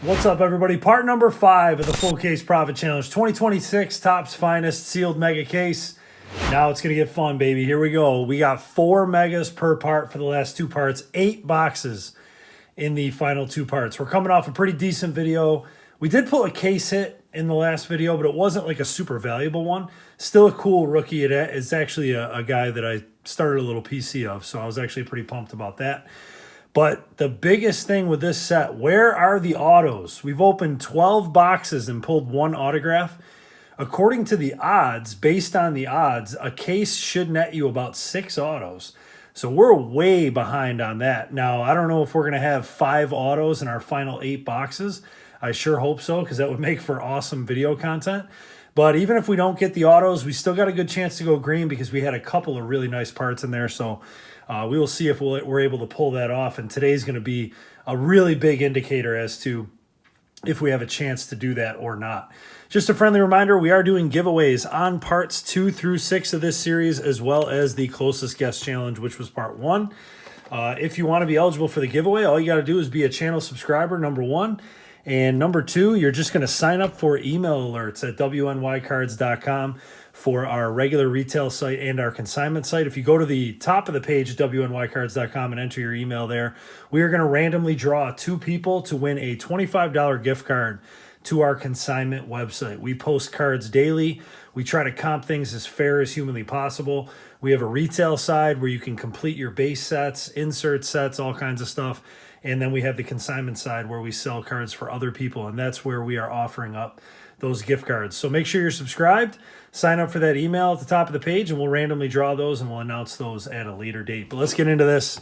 What's up, everybody? Part number 5 of the Full Case Profit Challenge 2026 Topps Finest Sealed Mega Case. Now it's going to get fun, baby. Here we go. We got 4 megas per part for the last 2 parts, 8 boxes in the final 2 parts. We're coming off a pretty decent video. We did pull a case hit in the last video, but it wasn't like a super valuable one. Still a cool rookie. It's actually a guy that I started a little PC of, so I was actually pretty pumped about that. But the biggest thing with this set, where are the autos? We've opened 12 boxes and pulled 1 autograph. According to the odds, based on the odds, a case should net you about 6 autos. So we're way behind on that. Now, I don't know if we're going to have 5 autos in our final 8 boxes. I sure hope so, because that would make for awesome video content. But even if we don't get the autos, we still got a good chance to go green because we had a couple of really nice parts in there. So we will see if we're able to pull that off. And today's going to be a really big indicator as to if we have a chance to do that or not. Just a friendly reminder, we are doing giveaways on parts 2 through 6 of this series, as well as the closest guess challenge, which was part 1. If you want to be eligible for the giveaway, all you got to do is be a channel subscriber, number 1. And number 2, you're just going to sign up for email alerts at wnycards.com for our regular retail site and our consignment site. If you go to the top of the page at wnycards.com and enter your email there, we are going to randomly draw 2 people to win a $25 gift card to our consignment website. We post cards daily. We try to comp things as fair as humanly possible. We have a retail side where you can complete your base sets, insert sets, all kinds of stuff. And then we have the consignment side where we sell cards for other people, and that's where we are offering up those gift cards. So make sure you're subscribed, sign up for that email at the top of the page, and we'll randomly draw those and we'll announce those at a later date. But let's get into this.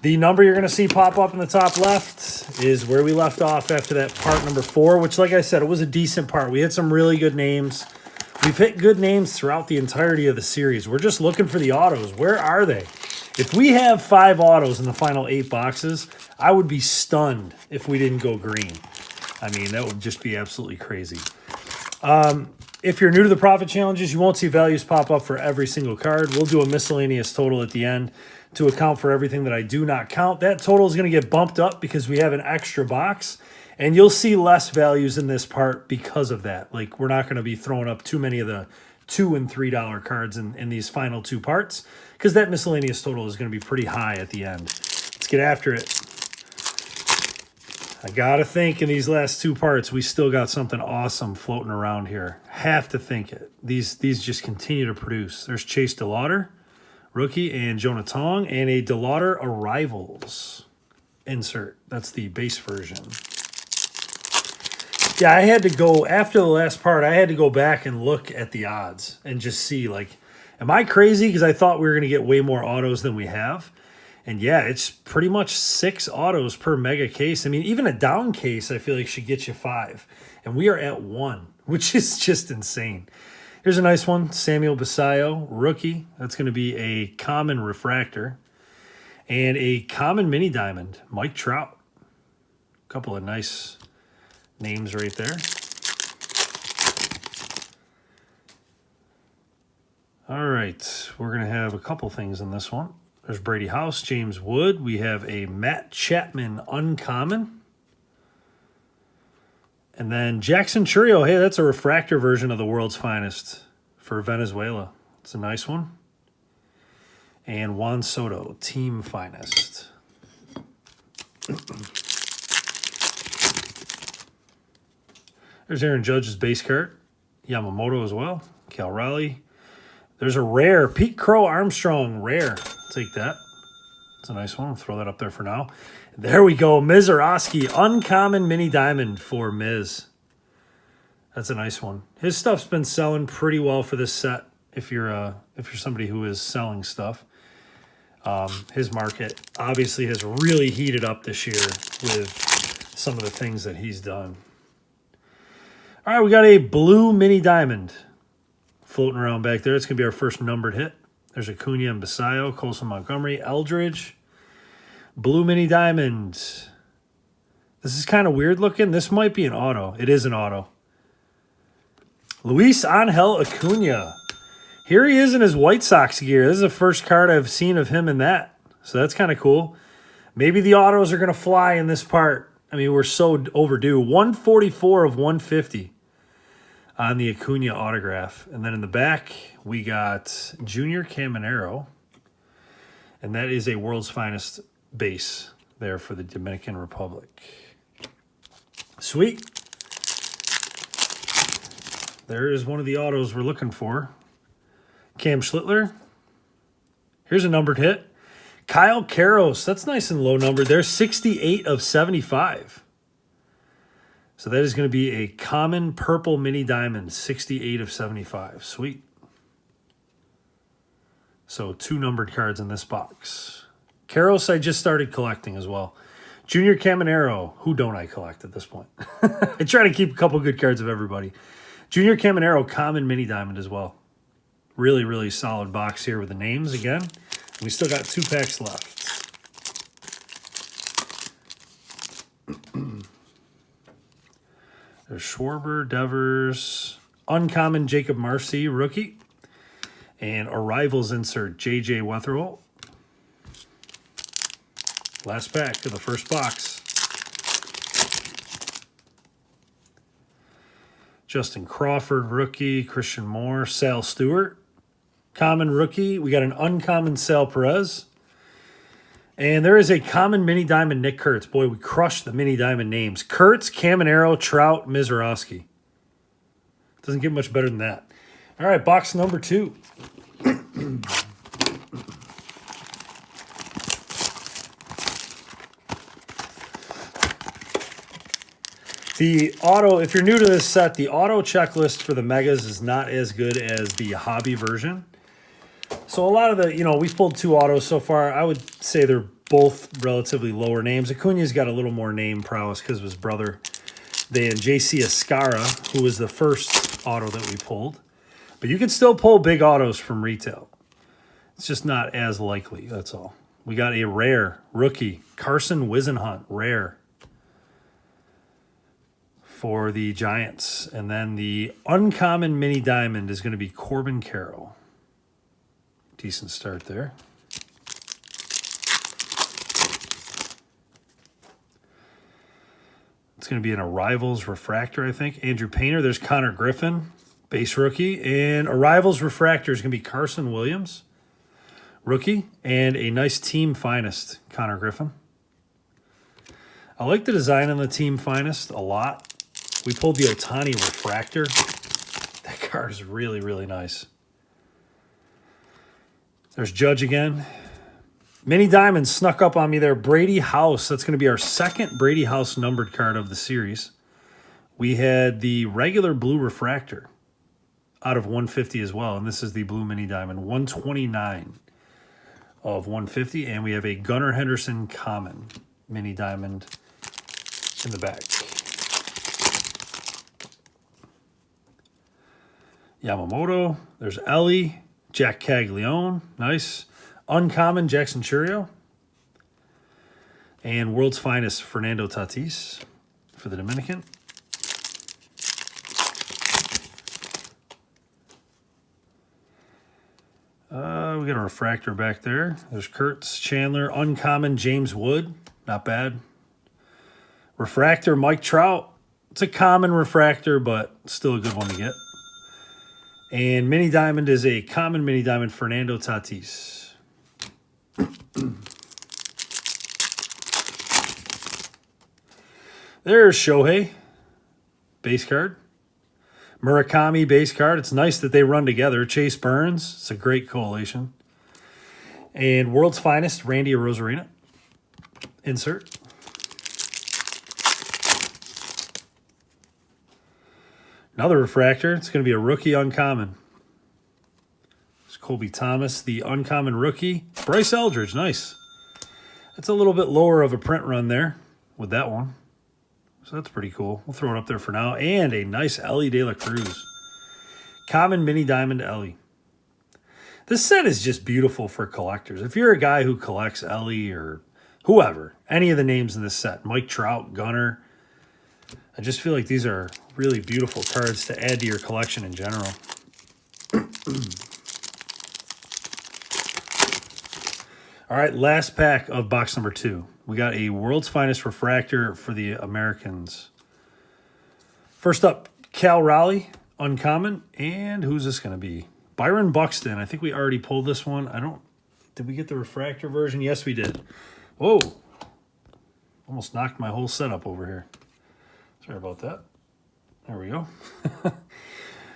The number you're going to see pop up in the top left is where we left off after that part number 4, which, like I said, it was a decent part. We had some really good names. We've hit good names throughout the entirety of the series. We're just looking for the autos. Where are they? If we have 5 autos in the final 8 boxes, I would be stunned if we didn't go green. I mean, that would just be absolutely crazy. If you're new to the profit challenges, you won't see values pop up for every single card. We'll do a miscellaneous total at the end to account for everything that I do not count. That total is going to get bumped up because we have an extra box, and you'll see less values in this part because of that. Like, we're not going to be throwing up too many of the $2 and $3 cards in these final 2 parts, because that miscellaneous total is going to be pretty high at the end. Let's get after it. I gotta think in these last 2 parts we still got something awesome floating around here. Have to think it. These just continue to produce. There's Chase DeLauder, rookie, and Jonah Tong, and a DeLauder Arrivals insert. That's the base version. Yeah, I had to go, after the last part, I had to go back and look at the odds and just see, like, am I crazy? Because I thought we were going to get way more autos than we have. And yeah, it's pretty much 6 autos per mega case. I mean, even a down case, I feel like should get you 5. And we are at 1, which is just insane. Here's a nice one, Samuel Basayo, rookie. That's going to be a common refractor. And a common mini diamond, Mike Trout. A couple of nice names right there. All right, we're going to have a couple things in this one. There's Brady House, James Wood. We have a Matt Chapman uncommon. And then Jackson Churio. Hey, that's a refractor version of the world's finest for Venezuela. It's a nice one. And Juan Soto, team finest. There's Aaron Judge's base card. Yamamoto as well. Cal Raleigh. There's a rare Pete Crow Armstrong rare. Take that. It's a nice one. I'll throw that up there for now. There we go. Miz Orosky, uncommon mini diamond for Miz. That's a nice one. His stuff's been selling pretty well for this set. If you're somebody who is selling stuff, his market obviously has really heated up this year with some of the things that he's done. All right, we got a blue mini diamond floating around back there. It's going to be our first numbered hit. There's Acuna and Basayo, Colson Montgomery, Eldridge. Blue mini diamond. This is kind of weird looking. This might be an auto. It is an auto. Luis Angel Acuna. Here he is in his White Sox gear. This is the first card I've seen of him in that. So that's kind of cool. Maybe the autos are going to fly in this part. I mean, we're so overdue. 144 of 150 on the Acuna autograph. And then in the back, we got Junior Caminero. And that is a World's Finest base there for the Dominican Republic. Sweet. There is one of the autos we're looking for. Cam Schlittler. Here's a numbered hit. Kyle Karros. That's nice and low numbered. There's 68 of 75. So that is going to be a common purple mini diamond, 68 of 75. Sweet. So 2 numbered cards in this box. Karros I just started collecting as well. Junior Caminero. Who don't I collect at this point? I try to keep a couple good cards of everybody. Junior Caminero, common mini diamond as well. Really, really solid box here with the names again. We still got 2 packs left. There's Schwarber, Devers, uncommon Jacob Marcy, rookie. And Arrivals insert, J.J. Wetherell. Last pack of the first box. Justin Crawford, rookie. Christian Moore, Sal Stewart. Common rookie. We got an uncommon Sal Perez. And there is a common mini diamond Nick Kurtz. Boy, we crushed the mini diamond names. Kurtz, Caminero, Trout, Mizorowski. Doesn't get much better than that. All right, box number 2. The auto, if you're new to this set, the auto checklist for the Megas is not as good as the hobby version. So a lot of the, we've pulled 2 autos so far. I would say they're both relatively lower names. Acuna's got a little more name prowess because of his brother than J.C. Escara, who was the first auto that we pulled. But you can still pull big autos from retail. It's just not as likely, that's all. We got a rare rookie, Carson Wisenhunt, rare for the Giants. And then the uncommon mini diamond is going to be Corbin Carroll. Decent start there. It's going to be an Arrivals refractor, I think. Andrew Painter. There's Connor Griffin, base rookie. And Arrivals refractor is going to be Carson Williams, rookie. And a nice team finest, Connor Griffin. I like the design on the team finest a lot. We pulled the Ohtani refractor. That card is really, really nice. There's Judge again. Mini Diamond snuck up on me there. Brady House. That's going to be our second Brady House numbered card of the series. We had the regular blue refractor out of 150 as well. And this is the blue Mini Diamond. 129 of 150. And we have a Gunnar Henderson common Mini Diamond in the back. Yamamoto. There's Ellie. Jack Caglione, nice. Uncommon, Jackson Churio. And World's Finest, Fernando Tatis for the Dominican. We got a refractor back there. There's Kurtz, Chandler. Uncommon, James Wood, not bad. Refractor, Mike Trout. It's a common refractor, but still a good one to get. And Mini Diamond is a common Mini Diamond, Fernando Tatis. There's Shohei, base card. Murakami, base card. It's nice that they run together. Chase Burns, it's a great collation. And World's Finest, Randy Arozarena. Insert. Another refractor. It's going to be a rookie uncommon. It's Colby Thomas, the uncommon rookie. Bryce Eldridge, nice. That's a little bit lower of a print run there with that one. So that's pretty cool. We'll throw it up there for now. And a nice Ellie De La Cruz. Common Mini Diamond Ellie. This set is just beautiful for collectors. If you're a guy who collects Ellie or whoever, any of the names in this set, Mike Trout, Gunnar, I just feel like these are really beautiful cards to add to your collection in general. All right, last pack of box number 2. We got a World's Finest refractor for the Americans. First up, Cal Raleigh, uncommon. And who's this going to be? Byron Buxton. I think we already pulled this one. Did we get the refractor version? Yes, we did. Whoa. Almost knocked my whole setup over here. Sorry about that. There we go.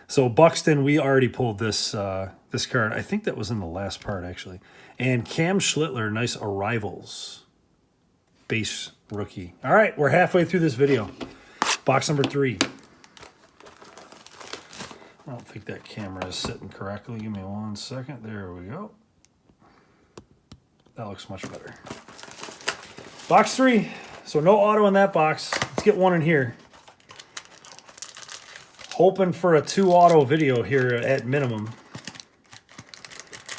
So Buxton, we already pulled this this card. I think that was in the last part, actually. And Cam Schlittler, nice Arrivals. Base rookie. All right, we're halfway through this video. Box number 3. I don't think that camera is sitting correctly. Give me 1 second. There we go. That looks much better. Box 3. So no auto in that box. Let's get one in here. Hoping for a 2 auto video here at minimum.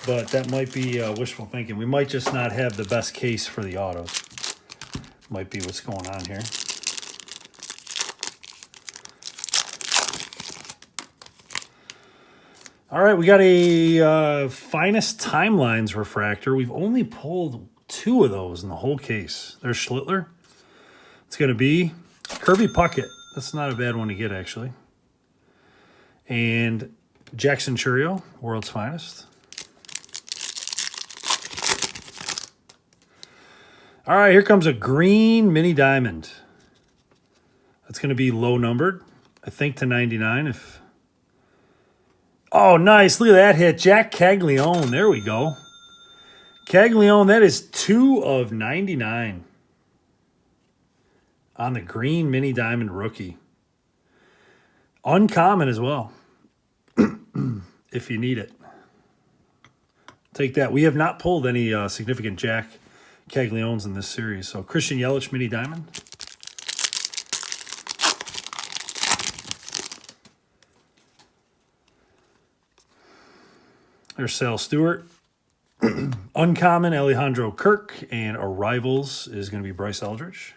But that might be wishful thinking. We might just not have the best case for the autos. Might be what's going on here. All right, we got a Finest Timelines refractor. We've only pulled 2 of those in the whole case. There's Schlittler. It's going to be Kirby Puckett. That's not a bad one to get, actually. And Jackson Churio, World's Finest. All right, here comes a green mini diamond. That's going to be low numbered, I think to 99. Oh, nice. Look at that hit. Jack Caglione. There we go. Caglione, that is 2 of 99 on the green mini diamond rookie. Uncommon as well, if you need it. Take that. We have not pulled any significant Jack Cagliones in this series. So Christian Yelich mini diamond. There's Sal Stewart. Uncommon, Alejandro Kirk. And Arrivals is going to be Bryce Eldridge.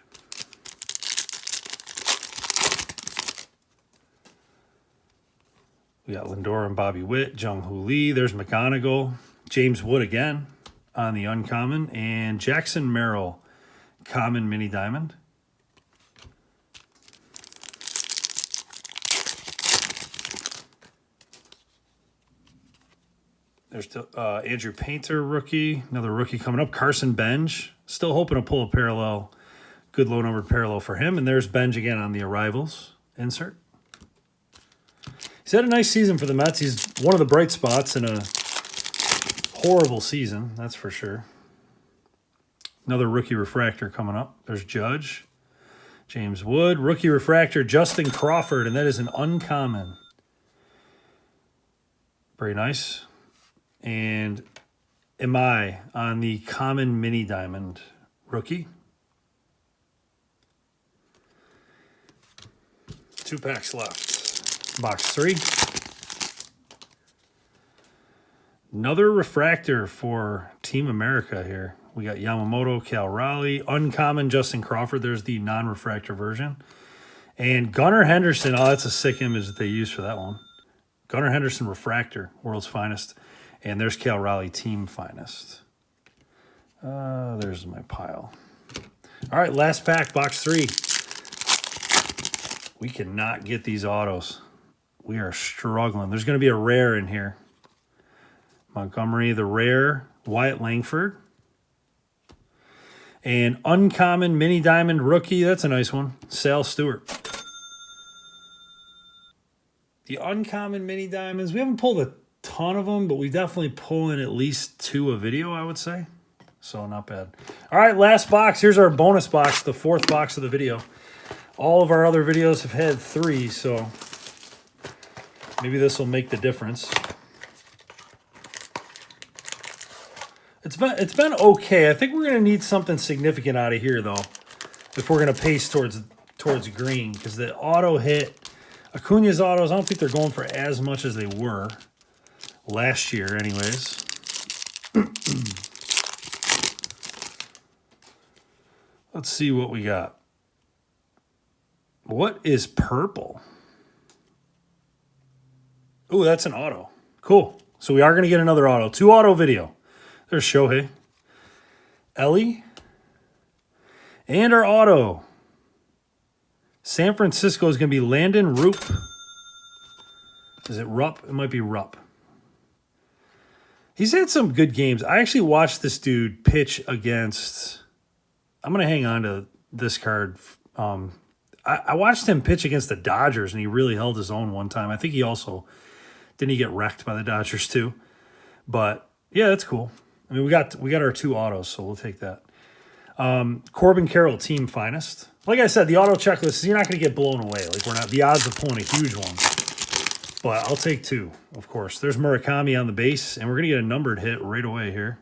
We got Lindor and Bobby Witt, Jung Hoo Lee. There's McGonigal. James Wood again on the uncommon. And Jackson Merrill, common mini diamond. There's Andrew Painter, rookie. Another rookie coming up. Carson Benj. Still hoping to pull a parallel. Good low-numbered parallel for him. And there's Benj again on the Arrivals insert. He's had a nice season for the Mets. He's one of the bright spots in a horrible season, that's for sure. Another rookie refractor coming up. There's Judge. James Wood. Rookie refractor, Justin Crawford. And that is an uncommon. Very nice. And Am I on the common mini diamond rookie. 2 packs left. Box 3. Another refractor for Team America here. We got Yamamoto, Cal Raleigh, uncommon Justin Crawford. There's the non-refractor version. And Gunnar Henderson. Oh, that's a sick image that they used for that one. Gunnar Henderson refractor, World's Finest. And there's Cal Raleigh, Team Finest. There's my pile. All right, last pack, box 3. We cannot get these autos. We are struggling. There's going to be a rare in here. Montgomery, the rare, Wyatt Langford. And uncommon mini diamond rookie. That's a nice one. Sal Stewart. The uncommon mini diamonds. We haven't pulled a ton of them, but we definitely pull in at least 2 a video, I would say. So not bad. All right, last box. Here's our bonus box, the 4th box of the video. All of our other videos have had 3, so maybe this will make the difference. It's been okay. I think we're going to need something significant out of here, though, if we're going to pace towards green, because the auto hit, Acuna's autos, I don't think they're going for as much as they were last year anyways. Let's see what we got. What is purple? Oh, that's an auto. Cool. So we are going to get another auto. 2 auto video. There's Shohei. Ellie. And our auto. San Francisco is going to be Landon Rupp. Is it Rupp? It might be Rupp. He's had some good games. I actually watched this dude pitch against... I'm going to hang on to this card. I watched him pitch against the Dodgers, and he really held his own one time. I think he also... Didn't he get wrecked by the Dodgers too? But, yeah, that's cool. I mean, we got our 2 autos, so we'll take that. Corbin Carroll, team finest. Like I said, the auto checklist, you're not going to get blown away. Like, we're not... The odds of pulling a huge one. But I'll take 2, of course. There's Murakami on the base, and we're going to get a numbered hit right away here.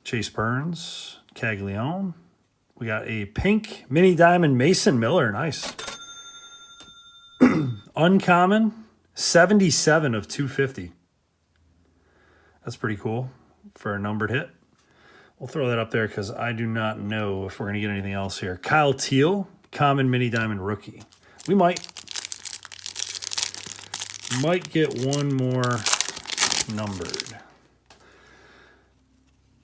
Chase Burns, Caglione. We got a pink mini diamond Mason Miller. Nice. Uncommon, 77 of 250. That's pretty cool for a numbered hit. We'll throw that up there because I do not know if we're going to get anything else here. Kyle Teal, common mini diamond rookie. We might get one more numbered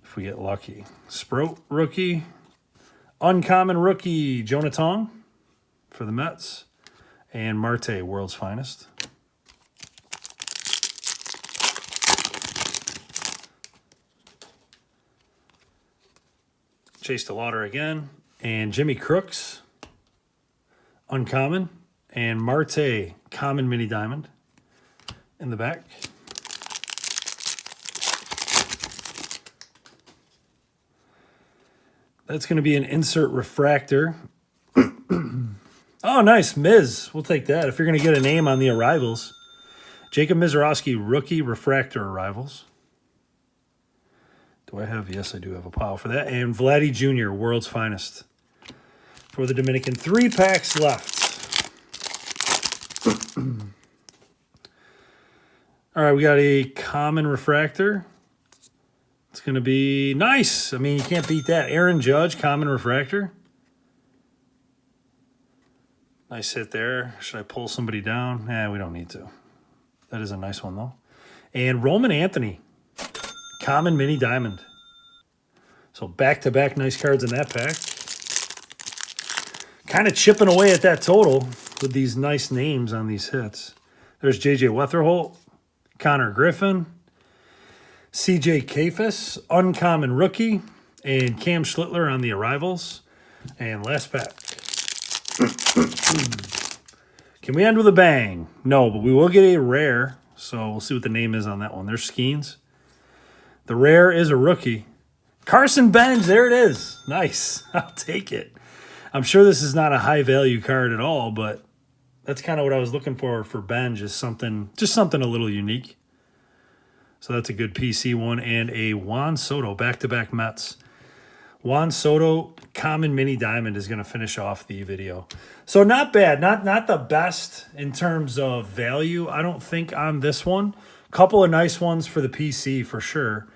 if we get lucky. Sproat rookie. Uncommon rookie, Jonathan for the Mets. And Marte, world's finest. Chase DeLauder again. And Jimmy Crooks, uncommon. And Marte, common mini diamond in the back. That's going to be an insert refractor. Oh, nice. Miz. We'll take that. If you're going to get a name on the arrivals. Jacob Mizorowski, rookie refractor arrivals. Do I have? Yes, I do have a pile for that. And Vladdy Jr., world's finest for the Dominican. 3 packs left. All right, we got a common refractor. It's going to be nice. I mean, you can't beat that. Aaron Judge, common refractor. Nice hit there. Should I pull somebody down? We don't need to. That is a nice one, though. And Roman Anthony, common mini diamond. So back-to-back nice cards in that pack. Kind of chipping away at that total with these nice names on these hits. There's J.J. Weatherholt, Connor Griffin, C.J. Kafis, uncommon rookie, and Cam Schlittler on the arrivals. And last pack. Can we end with a bang? No, but we will get a rare. So we'll see what the name is on that one. There's Skeens. The rare is a rookie. Carson Benz, there it is. Nice. I'll take it. I'm sure this is not a high-value card at all, but that's kind of what I was looking for Benz, just something a little unique. So that's a good PC one. And a Juan Soto, back-to-back Mets. Juan Soto, common mini diamond, is going to finish off the video. So not bad. Not the best in terms of value, I don't think, on this one. Couple of nice ones for the PC for sure.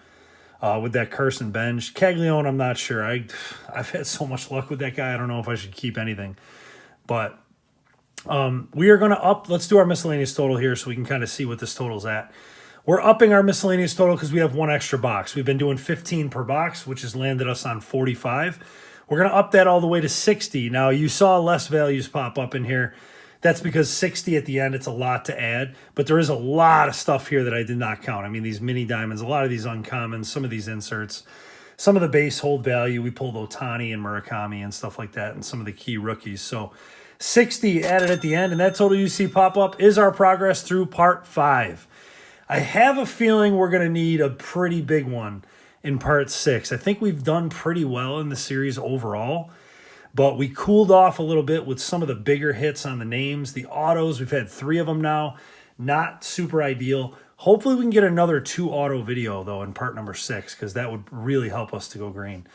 With that Carson Bench. Caglione, I'm not sure. I've had so much luck with that guy. I don't know if I should keep anything. But we are going to up. Let's do our miscellaneous total here so we can kind of see what this total's at. We're upping our miscellaneous total because we have one extra box. We've been doing 15 per box, which has landed us on 45. We're going to up that all the way to 60. Now, you saw less values pop up in here. That's because 60 at the end, it's a lot to add. But there is a lot of stuff here that I did not count. I mean, these mini diamonds, a lot of these uncommons, some of these inserts, some of the base hold value. We pulled Ohtani and Murakami and stuff like that, and some of the key rookies. So 60 added at the end, and that total you see pop up is our progress through part 5. I have a feeling we're going to need a pretty big one in part 6. I think we've done pretty well in the series overall, but we cooled off a little bit with some of the bigger hits on the names. The autos, we've had 3 of them now. Not super ideal. Hopefully we can get another 2 auto video, though, in part number 6, because that would really help us to go green.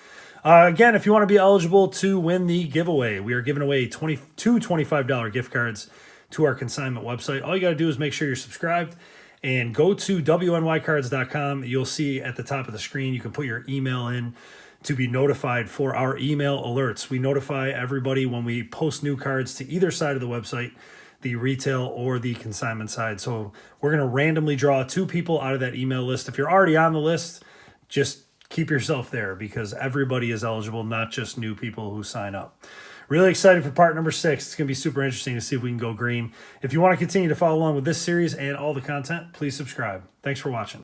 Again, if you want to be eligible to win the giveaway, we are giving away 2 $25 gift cards to our consignment website. All you got to do is make sure you're subscribed and go to wnycards.com. You'll see at the top of the screen, you can put your email in to be notified for our email alerts. We notify everybody when we post new cards to either side of the website, the retail or the consignment side. So we're going to randomly draw 2 people out of that email list. If you're already on the list, just keep yourself there because everybody is eligible, not just new people who sign up. Really excited for part number 6. It's going to be super interesting to see if we can go green. If you want to continue to follow along with this series and all the content, please subscribe. Thanks for watching.